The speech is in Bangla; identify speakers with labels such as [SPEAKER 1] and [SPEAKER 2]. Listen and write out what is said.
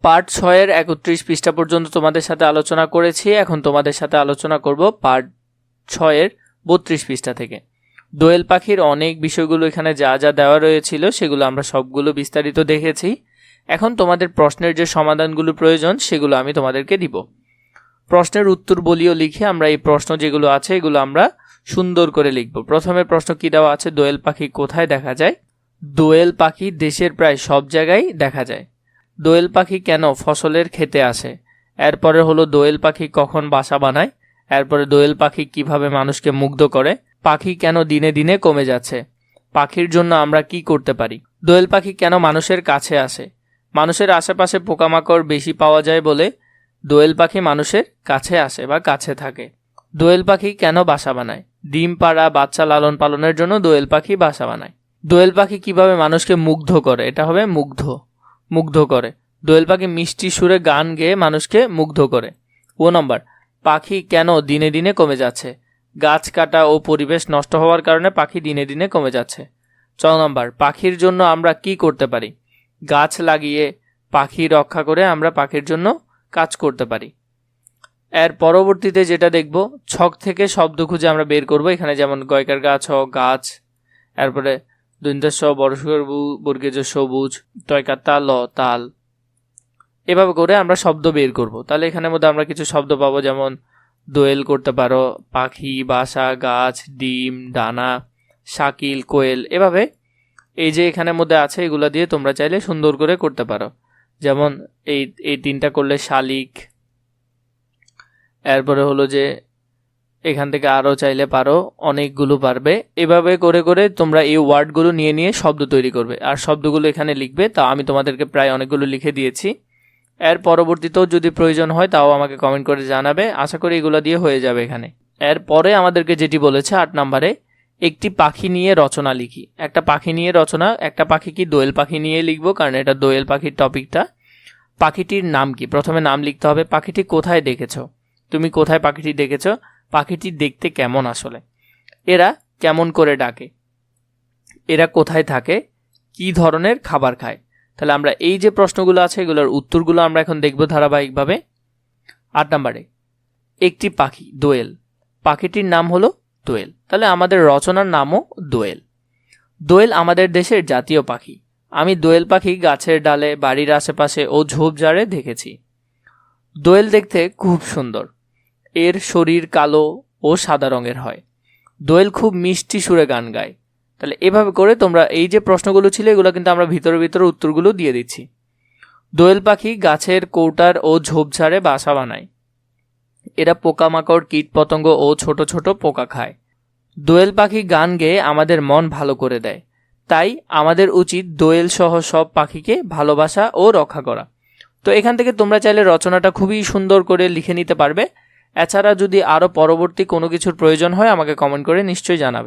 [SPEAKER 1] পার্ট 6-এর 31 পৃষ্ঠা পর্যন্ত তোমাদের সাথে আলোচনা করেছি। এখন তোমাদের সাথে আলোচনা করব পার্ট 6-এর 32 পৃষ্ঠা থেকে। দোয়েল পাখির অনেক বিষয়গুলো এখানে যা যা দেওয়া রয়েছিল সেগুলো আমরা সবগুলো বিস্তারিত দেখেছি। এখন তোমাদের প্রশ্নের যে সমাধানগুলো প্রয়োজন সেগুলো আমি তোমাদেরকে দিব। প্রশ্নের উত্তর বলিও লিখে আমরা এই প্রশ্ন যেগুলো আছে এগুলো আমরা সুন্দর করে লিখব। প্রথমে প্রশ্ন কি দেওয়া আছে, দোয়েল পাখি কোথায় দেখা যায়? দোয়েল পাখি দেশের প্রায় সব জায়গায় দেখা যায়। দোয়েল পাখি কেন ফসলের খেতে আসে? এরপরে হলো দোয়েল পাখি কখন বাসা বানায়? এরপরে দোয়েল পাখি কিভাবে মানুষকে মুগ্ধ করে? পাখি কেন দিনে দিনে কমে যাচ্ছে? পাখির জন্য আমরা কি করতে পারি? দোয়েল পাখি কেন মানুষের কাছে আসে? মানুষের আশেপাশে পোকামাকড় বেশি পাওয়া যায় বলে দোয়েল পাখি মানুষের কাছে আসে বা কাছে থাকে। দোয়েল পাখি কেন বাসা বানায়? ডিম পাড়া বাচ্চা লালন পালনের জন্য দোয়েল পাখি বাসা বানায়। দোয়েল পাখি কিভাবে মানুষকে মুগ্ধ করে? এটা হবে মুগ্ধ করে। দোয়েল পাখি মিষ্টি সুরে গান গেয়ে মানুষকে মুগ্ধ করে। 2 নম্বর, পাখি কেন দিনে দিনে কমে যাচ্ছে? গাছ কাটা ও পরিবেশ নষ্ট হওয়ার কারণে পাখি দিনে দিনে কমে যাচ্ছে। 4 নম্বর, পাখির জন্য আমরা কি করতে পারি? গাছ লাগিয়ে পাখি রক্ষা করে আমরা পাখির জন্য কাজ করতে পারি। এর পরবর্তীতে যেটা দেখব, ছক থেকে শব্দ খুঁজে আমরা বের করব। এখানে যেমন গয়কার গাছ হ গাছ, এরপরে দৈন্তাস বর্গের বর্গের সবুজ, তয়কার তাল ল তাল, এভাবে করে আমরা শব্দ বের করব। তাহলে এখানের মধ্যে আমরা কিছু শব্দ পাবো, যেমন দোয়েল করতে পারো, পাখি, বাসা, গাছ, ডিম, ডানা, শাকিল, কোয়েল, এভাবে এই যে এখানের মধ্যে আছে এগুলা দিয়ে তোমরা চাইলে সুন্দর করে করতে পারো। যেমন এই 3টা করলে শালিক, এরপরে হলো যে এখান থেকে আরও চাইলে পারো, অনেকগুলো পারবে। এভাবে করে করে তোমরা এই ওয়ার্ডগুলো নিয়ে নিয়ে শব্দ তৈরি করবে আর শব্দগুলো এখানে লিখবে। তা আমি তোমাদেরকে প্রায় অনেকগুলো লিখে দিয়েছি। এর পরবর্তীতেও যদি প্রয়োজন হয় তাও আমাকে কমেন্ট করে জানাবে। আশা করি এগুলো দিয়ে হয়ে যাবে এখানে। এরপরে আমাদেরকে যেটি বলেছে 8 নম্বরে, একটি পাখি নিয়ে রচনা লিখি। একটা পাখি নিয়ে রচনা, একটা পাখি কি দোয়েল পাখি নিয়ে লিখবো, কারণ এটা দোয়েল পাখির টপিকটা। পাখিটির নাম কি? প্রথমে নাম লিখতে হবে। পাখিটি কোথায় দেখেছো? তুমি কোথায় পাখিটি দেখেছো? পাখিটি দেখতে কেমন আসলে? এরা কেমন করে ডাকে? এরা কোথায় থাকে? কি ধরনের খাবার খায়? তাহলে আমরা এই যে প্রশ্নগুলো আছে এগুলোর উত্তরগুলো আমরা এখন দেখব ধারাবাহিকভাবে। 8 নম্বরে, একটি পাখি দোয়েল, পাখিটির নাম হলো দোয়েল। তাহলে আমাদের রচনার নামও দোয়েল। দোয়েল আমাদের দেশের জাতীয় পাখি। আমি দোয়েল পাখি গাছের ডালে, বাড়ির আশেপাশে ও ঝোপঝাড়ে দেখেছি। দোয়েল দেখতে খুব সুন্দর। এর শরীর কালো ও সাদা রঙের হয়। দোয়েল খুব মিষ্টি সুরে গান গায়। তাহলে এভাবে করে তোমরা এই যে প্রশ্নগুলো ছিল এগুলো কিন্তু আমরা ভিতরে ভিতরে উত্তরগুলো দিয়ে দিচ্ছি। দোয়েল পাখি গাছের কৌটার ও ঝোপঝাড়ে বাসা বানায়। এরা পোকামাকড়, কীটপতঙ্গ ও ছোট ছোট পোকা খায়। দোয়েল পাখি গান গেয়ে আমাদের মন ভালো করে দেয়। তাই আমাদের উচিত দোয়েল সহ সব পাখিকে ভালোবাসা ও রক্ষা করা। তো এখান থেকে তোমরা চাইলে রচনাটা খুবই সুন্দর করে লিখে নিতে পারবে। এছাড়া যদি আরও পরবর্তী কোনো কিছুর প্রয়োজন হয় আমাকে কমেন্ট করে নিশ্চয়ই জানাবে।